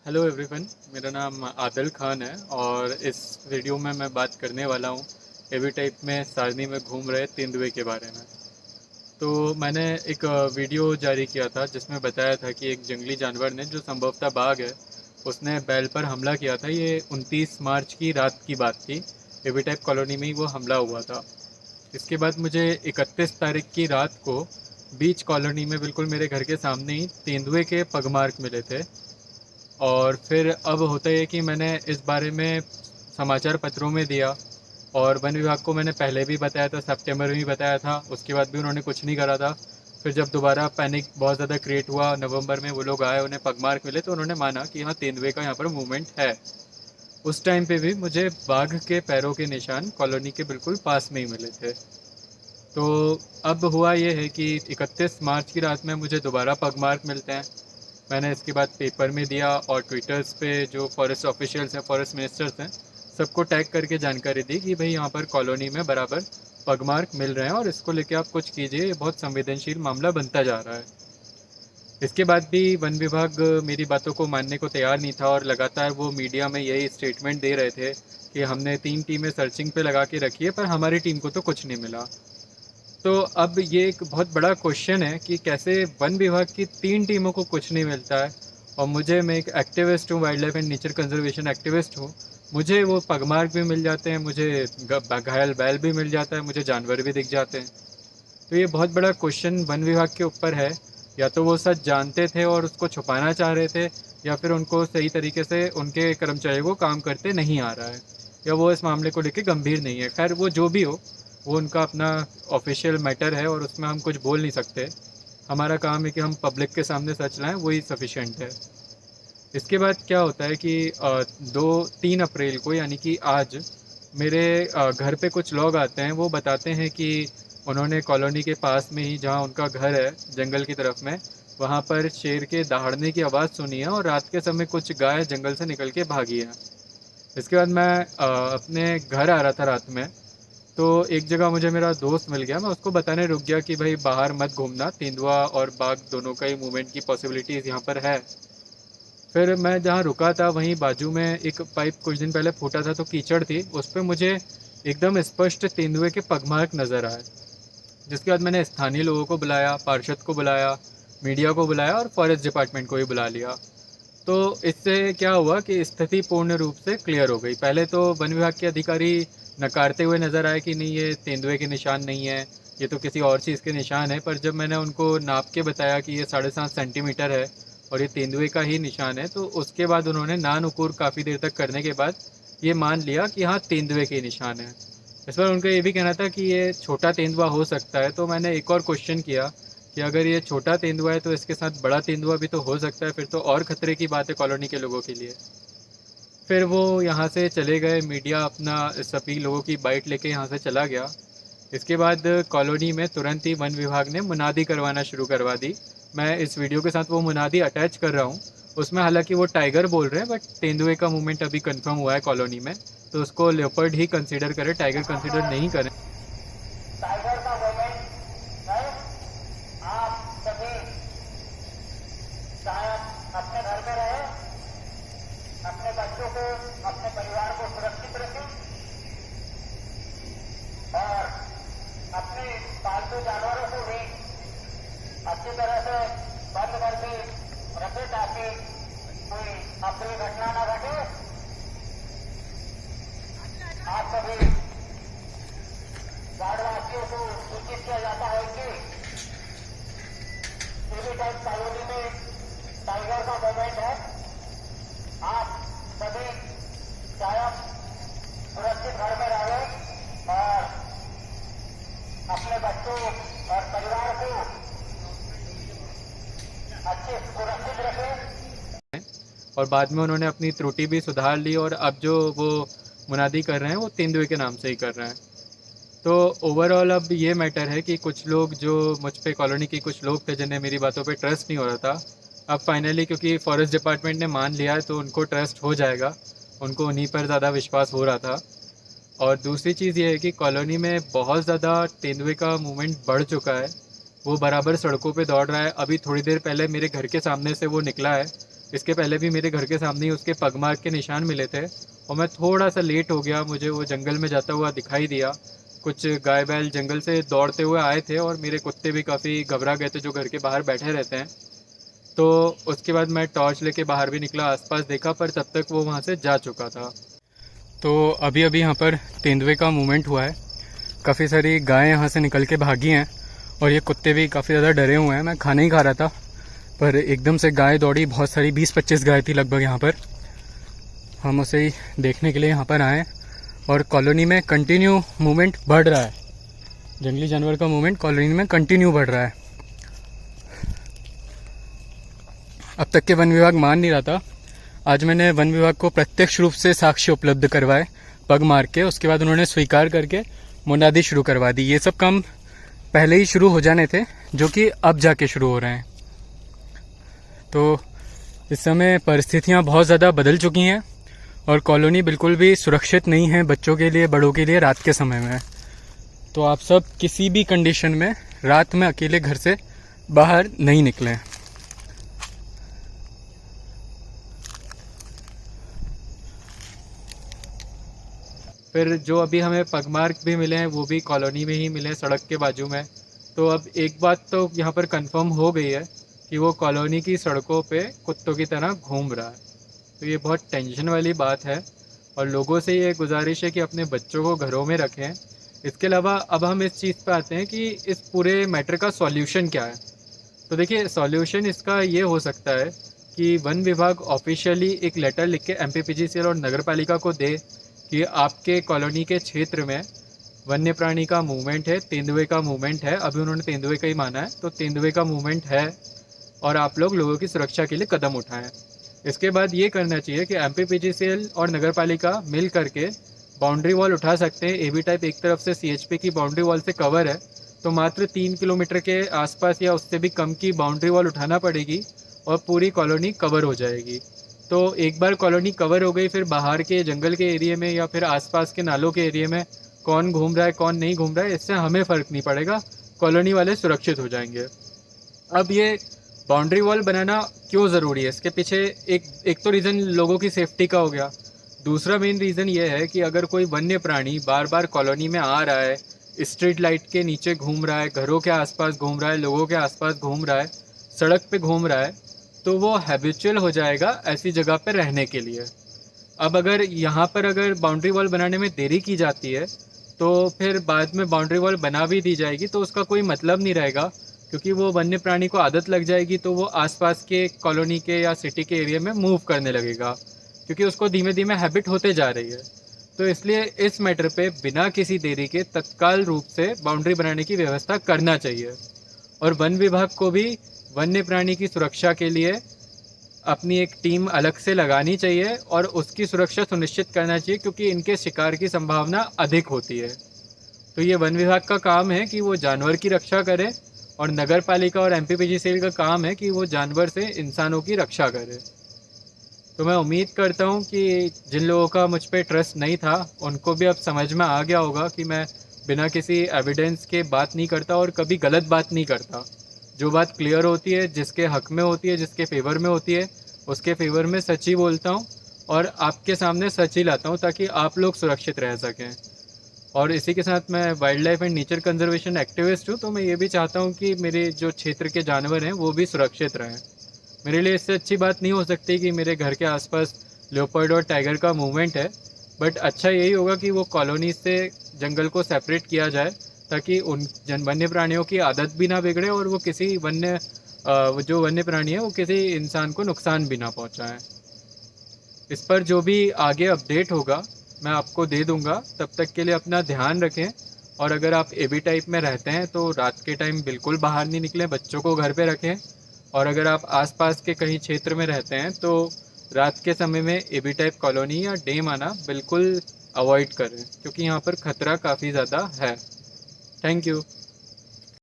Hello everyone, मेरा नाम आदिल खान है और इस वीडियो में मैं बात करने वाला हूँ एवी टाइप में सारनी में घूम रहे तेंदुए के बारे में। तो मैंने एक वीडियो जारी किया था जिसमें बताया था कि एक जंगली जानवर ने, जो संभवतः बाघ है, उसने बैल पर हमला किया था। ये 29 मार्च की रात की बात थी। एवी टाइप कॉलोनी में ही वो हमला हुआ था। इसके बाद मुझे 31 तारीख की रात को बीच कॉलोनी में बिल्कुल मेरे घर के सामने ही तेंदुए के पगमार्क मिले थे। और फिर अब होता है कि मैंने इस बारे में समाचार पत्रों में दिया और वन विभाग को मैंने पहले भी बताया था, सितंबर में भी बताया था। उसके बाद भी उन्होंने कुछ नहीं करा था। फिर जब दोबारा पैनिक बहुत ज़्यादा क्रिएट हुआ, नवंबर में वो लोग आए, उन्हें पगमार्क मिले, तो उन्होंने माना कि हाँ, तेंदुए का यहाँ पर मूवमेंट है। उस टाइम पे भी मुझे बाघ के पैरों के निशान कॉलोनी के बिल्कुल पास में ही मिले थे। तो अब हुआ ये है कि 31 मार्च की रात में मुझे दोबारा पगमार्क मिलते हैं। मैंने इसके बाद पेपर में दिया और ट्विटर्स पे जो फॉरेस्ट ऑफिशियल्स हैं, फॉरेस्ट मिनिस्टर्स हैं, सबको टैग करके जानकारी दी कि भाई यहाँ पर कॉलोनी में बराबर पगमार्क मिल रहे हैं और इसको लेके आप कुछ कीजिए, ये बहुत संवेदनशील मामला बनता जा रहा है। इसके बाद भी वन विभाग मेरी बातों को मानने को तैयार नहीं था और लगातार वो मीडिया में यही स्टेटमेंट दे रहे थे कि हमने 3 टीमें सर्चिंग पे लगा के रखी है, पर हमारी टीम को तो कुछ नहीं मिला। तो अब ये एक बहुत बड़ा क्वेश्चन है कि कैसे वन विभाग की 3 टीमों को कुछ नहीं मिलता है और मुझे, मैं एक एक्टिविस्ट हूँ, wild life and nature conservation activist हूँ, मुझे वो पगमार्क भी मिल जाते हैं, मुझे घायल बैल भी मिल जाता है, मुझे जानवर भी दिख जाते हैं। तो ये बहुत बड़ा क्वेश्चन वन विभाग के ऊपर है। या तो वो सच जानते थे और उसको छुपाना चाह रहे थे, या फिर उनको सही तरीके से उनके कर्मचारियों को काम करते नहीं आ रहा है, या वो इस मामले को लेकर गंभीर नहीं है। खैर, वो जो भी हो, वो उनका अपना ऑफिशियल मैटर है और उसमें हम कुछ बोल नहीं सकते। हमारा काम है कि हम पब्लिक के सामने सच लाएं, वही सफिशेंट है। इसके बाद क्या होता है कि 2-3 अप्रैल को, यानी कि आज, मेरे घर पे कुछ लोग आते हैं। वो बताते हैं कि उन्होंने कॉलोनी के पास में ही, जहाँ उनका घर है जंगल की तरफ में, वहाँ पर शेर के दहाड़ने की आवाज़ सुनी है और रात के समय कुछ गाय जंगल से निकल के भागी है। इसके बाद मैं अपने घर आ रहा था रात में, तो एक जगह मुझे मेरा दोस्त मिल गया। मैं उसको बताने रुक गया कि भाई बाहर मत घूमना, तेंदुआ और बाघ दोनों का ही मूवमेंट की पॉसिबिलिटीज़ यहाँ पर है। फिर मैं जहाँ रुका था वहीं बाजू में एक पाइप कुछ दिन पहले फूटा था, तो कीचड़ थी उस पर, मुझे एकदम स्पष्ट तेंदुए के पगमार्क नज़र आए। जिसके बाद मैंने स्थानीय लोगों को बुलाया, पार्षद को बुलाया, मीडिया को बुलाया और फॉरेस्ट डिपार्टमेंट को भी बुला लिया। तो इससे क्या हुआ कि स्थिति पूर्ण रूप से क्लियर हो गई। पहले तो वन विभाग के अधिकारी नकारते हुए नज़र आए कि नहीं, ये तेंदुए के निशान नहीं है, ये तो किसी और चीज़ के निशान है। पर जब मैंने उनको नाप के बताया कि ये 7.5 सेंटीमीटर है और ये तेंदुए का ही निशान है, तो उसके बाद उन्होंने नानुकुर काफ़ी देर तक करने के बाद ये मान लिया कि हाँ, तेंदुए के निशान है। इस पर उनका ये भी कहना था कि ये छोटा तेंदुआ हो सकता है। तो मैंने एक और क्वेश्चन किया कि अगर ये छोटा तेंदुआ है तो इसके साथ बड़ा तेंदुआ भी तो हो सकता है, फिर तो और खतरे की बात है कॉलोनी के लोगों के लिए। फिर वो यहाँ से चले गए, मीडिया अपना सभी लोगों की बाइट लेके यहाँ से चला गया। इसके बाद कॉलोनी में तुरंत ही वन विभाग ने मुनादी करवाना शुरू करवा दी। मैं इस वीडियो के साथ वो मुनादी अटैच कर रहा हूँ। उसमें हालांकि वो टाइगर बोल रहे हैं, बट तेंदुए का मूवमेंट अभी कंफर्म हुआ है कॉलोनी में, तो उसको लेपर्ड ही कंसीडर करें, टाइगर कंसीडर नहीं करें। टाइगर का मूवमेंट है। आप सभी चाहे अपने घर में रहे, अपने बच्चों को, अपने परिवार को सुरक्षित रखें और अपने पालतू जानवरों को भी अच्छी तरह से बंद करके रखें ताकि कोई अप्रिय घटना न घटे। आप सभी गार्डवासियों को सूचित किया जाता है कि एवी टाइप कॉलोनी में टाइगर का मूवमेंट है। आप सभी चाहे सुरक्षित घर में रहें और अपने बच्चों और परिवार को अच्छे सुरक्षित रखें। और बाद में उन्होंने अपनी त्रुटि भी सुधार ली और अब जो वो मुनादी कर रहे हैं वो तेंदुए के नाम से ही कर रहे हैं। तो ओवरऑल अब ये मैटर है कि कुछ लोग, जो मुझ पे कॉलोनी के कुछ लोग थे जिन्हें मेरी बातों पे ट्रस्ट नहीं हो रहा था, अब फाइनली क्योंकि फॉरेस्ट डिपार्टमेंट ने मान लिया है तो उनको ट्रस्ट हो जाएगा। उनको उन्हीं पर ज़्यादा विश्वास हो रहा था। और दूसरी चीज़ ये है कि कॉलोनी में बहुत ज़्यादा तेंदुए का मूवमेंट बढ़ चुका है। वो बराबर सड़कों पे दौड़ रहा है। अभी थोड़ी देर पहले मेरे घर के सामने से वो निकला है इसके पहले भी मेरे घर के सामने ही उसके पग मार्क के निशान मिले थे और मैं थोड़ा सा लेट हो गया, मुझे वो जंगल में जाता हुआ दिखाई दिया। कुछ गाय बैल जंगल से दौड़ते हुए आए थे और मेरे कुत्ते भी काफ़ी घबरा गए थे जो घर के बाहर बैठे रहते हैं। तो उसके बाद मैं टॉर्च लेके बाहर भी निकला, आसपास देखा, पर तब तक वो वहाँ से जा चुका था। तो अभी अभी यहाँ पर तेंदुए का मूवमेंट हुआ है, काफ़ी सारी गायें यहाँ से निकल के भागी हैं और ये कुत्ते भी काफ़ी ज़्यादा डरे हुए हैं। मैं खाना ही खा रहा था पर एकदम से गाय दौड़ी, बहुत सारी 20-25 गाय थी लगभग यहाँ पर। हम उसे ही देखने के लिए यहाँ पर आए और कॉलोनी में कंटिन्यू मूवमेंट बढ़ रहा है, जंगली जानवर का मूवमेंट कॉलोनी में कंटिन्यू बढ़ रहा है। अब तक के वन विभाग मान नहीं रहा था, आज मैंने वन विभाग को प्रत्यक्ष रूप से साक्ष्य उपलब्ध करवाए पग मार के। उसके बाद उन्होंने स्वीकार करके मुनादी शुरू करवा दी। ये सब काम पहले ही शुरू हो जाने थे जो कि अब जाके शुरू हो रहे हैं। तो इस समय परिस्थितियां बहुत ज़्यादा बदल चुकी हैं और कॉलोनी बिल्कुल भी सुरक्षित नहीं है बच्चों के लिए, बड़ों के लिए रात के समय में। तो आप सब किसी भी कंडीशन में रात में अकेले घर से बाहर नहीं निकलें। फिर जो अभी हमें पगमार्क भी मिले हैं वो भी कॉलोनी में ही मिले, सड़क के बाजू में। तो अब एक बात तो यहाँ पर कंफर्म हो गई है कि वो कॉलोनी की सड़कों पे कुत्तों की तरह घूम रहा है। तो ये बहुत टेंशन वाली बात है और लोगों से ये गुजारिश है कि अपने बच्चों को घरों में रखें। इसके अलावा अब हम इस चीज़ पे आते हैं कि इस पूरे मैटर का सॉल्यूशन क्या है। तो देखिए, सॉल्यूशन इसका ये हो सकता है कि वन विभाग ऑफिशियली एक लेटर लिख के MPPGCL और नगर पालिका को दे कि आपके कॉलोनी के क्षेत्र में वन्य प्राणी का मूवमेंट है, तेंदुए का मूवमेंट है। अभी उन्होंने तेंदुए का ही माना है, तो तेंदुए का मूवमेंट है और आप लोग लोगों की सुरक्षा के लिए कदम उठाएं। इसके बाद ये करना चाहिए कि MPPGCL और नगर पालिका मिल करके बाउंड्री वॉल उठा सकते हैं। AB टाइप एक तरफ से CHP की बाउंड्री वॉल से कवर है, तो मात्र 3 किलोमीटर के आसपास या उससे भी कम की बाउंड्री वॉल उठाना पड़ेगी और पूरी कॉलोनी कवर हो जाएगी। तो एक बार कॉलोनी कवर हो गई, फिर बाहर के जंगल के एरिया में या फिर आसपास के नालों के एरिया में कौन घूम रहा है कौन नहीं घूम रहा है, इससे हमें फ़र्क नहीं पड़ेगा, कॉलोनी वाले सुरक्षित हो जाएंगे। अब ये बाउंड्री वॉल बनाना क्यों ज़रूरी है, इसके पीछे एक तो रीज़न लोगों की सेफ्टी का हो गया। दूसरा मेन रीज़न ये है कि अगर कोई वन्य प्राणी बार बार कॉलोनी में आ रहा है, स्ट्रीट लाइट के नीचे घूम रहा है, घरों के आसपास घूम रहा है, लोगों के आसपास घूम रहा है, सड़क पे घूम रहा है, तो वो हैबिचुअल हो जाएगा ऐसी जगह पर रहने के लिए। अब अगर यहाँ पर अगर बाउंड्री वॉल बनाने में देरी की जाती है तो फिर बाद में बाउंड्री वॉल बना भी दी जाएगी तो उसका कोई मतलब नहीं रहेगा, क्योंकि वो वन्य प्राणी को आदत लग जाएगी तो वो आसपास के कॉलोनी के या सिटी के एरिया में मूव करने लगेगा, क्योंकि उसको धीमे धीमे हैबिट होते जा रही है। तो इसलिए इस मैटर पे बिना किसी देरी के तत्काल रूप से बाउंड्री बनाने की व्यवस्था करना चाहिए और वन विभाग को भी वन्य प्राणी की सुरक्षा के लिए अपनी एक टीम अलग से लगानी चाहिए और उसकी सुरक्षा सुनिश्चित करना चाहिए, क्योंकि इनके शिकार की संभावना अधिक होती है। तो ये वन विभाग का काम है कि वो जानवर की रक्षा करे और नगर पालिका और MPPGCL का काम है कि वो जानवर से इंसानों की रक्षा करे। तो मैं उम्मीद करता हूँ कि जिन लोगों का मुझ पर ट्रस्ट नहीं था उनको भी अब समझ में आ गया होगा कि मैं बिना किसी एविडेंस के बात नहीं करता और कभी गलत बात नहीं करता। जो बात क्लियर होती है, जिसके हक में होती है, जिसके फेवर में होती है, उसके फेवर में सच ही बोलता हूँ और आपके सामने सच ही लाता हूँ ताकि आप लोग सुरक्षित रह सकें। और इसी के साथ मैं wild life and nature conservation activist हूँ, तो मैं ये भी चाहता हूँ कि मेरे जो क्षेत्र के जानवर हैं वो भी सुरक्षित रहें। मेरे लिए इससे अच्छी बात नहीं हो सकती कि मेरे घर के आसपास लेपर्ड और टाइगर का मूवमेंट है, बट अच्छा यही होगा कि वो कॉलोनी से जंगल को सेपरेट किया जाए ताकि उन वन्य प्राणियों की आदत भी ना बिगड़े और वो किसी जो वन्य प्राणी है वो किसी इंसान को नुकसान भी ना पहुंचाएं। इस पर जो भी आगे अपडेट होगा मैं आपको दे दूंगा। तब तक के लिए अपना ध्यान रखें और अगर आप AB टाइप में रहते हैं तो रात के टाइम बिल्कुल बाहर नहीं निकलें, बच्चों को घर पे रखें। और अगर आप आसपास के कहीं क्षेत्र में रहते हैं तो रात के समय में AB टाइप कॉलोनी या डेम आना बिल्कुल अवॉइड करें, क्योंकि यहाँ पर ख़तरा काफ़ी ज़्यादा है। Thank you.